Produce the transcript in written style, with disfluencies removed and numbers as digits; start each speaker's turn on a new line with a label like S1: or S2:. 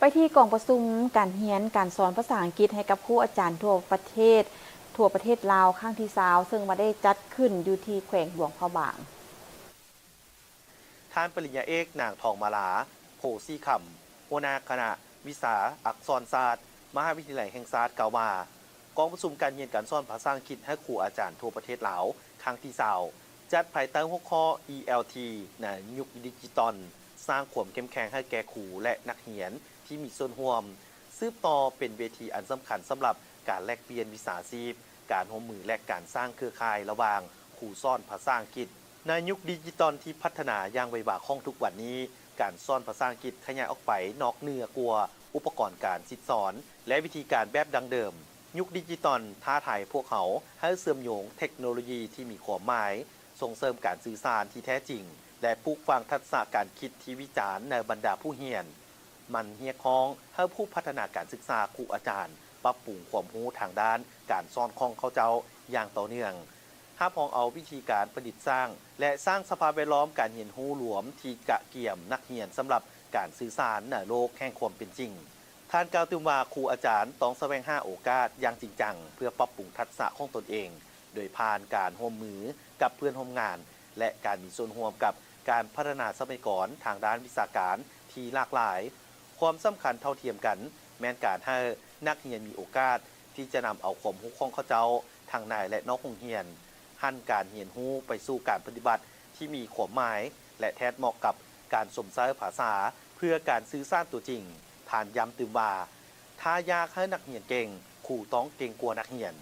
S1: ไปที่กองประชุมการเรียนการสอนภาษาอังกฤษให้กับครูอาจารย์ทั่วประเทศลาวครั้งที่20ซึ่งมาได้จัดขึ้นอยู่ที่แขวงหลวงพระบาง
S2: ท่านปริญญาเอกนางทองมาลาโพซี่คำหัวหน้าคณะวิชาอักษรศาสตร์มหาวิทยาลัยแห่งศาสตร์กล่าวว่ากองประชุมการเรียนการสอนภาษาอังกฤษให้ครูอาจารย์ทั่วประเทศลาวครั้งที่20จัดภายใต้หัวข้อ ELT ในยุคดิจิตอลสร้างความเข้มแข็งให้แก่ครูและนักเรียนที่มีส่วนร่วมสืบต่อเป็นเวทีอันสำคัญสำหรับการแลกเปลี่ยนวิชาชีพการร่วมมือและการสร้างเครือข่ายระหว่างครูสอนภาษาอังกฤษในยุคดิจิตอลที่พัฒนาอย่างไวบากของทุกวันนี้การสอนภาษาอังกฤษขยายออกไปนอกเหนือกว่าอุปกรณ์การสอนและวิธีการแบบดังเดิมยุคดิจิตอลท้าทายพวกเขาให้เสื่อมโยงเทคโนโลยีที่มีความหมายส่งเสริมการสื่อสารที่แท้จริงและปลูกฝังทักษะการคิดที่วิจารณ์ในบรรดาผู้เรียนมันเรียกร้องให้ผู้พัฒนาการศึกษาครูอาจารย์ปรับปรุงความรู้ทางด้านการสอนของเขาเจ้าอย่างต่อเนื่องถ้าพองเอาวิธีการประดิษฐ์สร้างและสร้างสภาพแวดล้อมการเรียนรู้รวมที่กะเกี่ยมนักเรียนสำหรับการสื่อสารในโลกแห่งความเป็นจริงท่านกล่าวถึงว่าครูอาจารย์ต้องแสวงหาโอกาสอย่างจริงจังเพื่อปรับปรุงทักษะของตนเองโดยผ่านการร่วมมือกับเพื่อนร่วมงานและการมีส่วนร่วมกับการพัฒนาทรัพยากรทางด้านวิชาการที่หลากหลายความสำคัญเท่าเทียมกันแม้นการให้นักเรียนมีโอกาสที่จะนำเอาความรู้ของเขาเจ้าทางในและนอกโรงเรียนหันการเรียนรู้ไปสู่การปฏิบัติที่มีความหมายและแท้เหมาะกับการสมใช้ภาษาเพื่อการสื่อสารตัวจริงผ่านย้ำตืมว่าถ้าอยากให้นักเรียนเก่งครูต้องเก่งกว่านักเรียน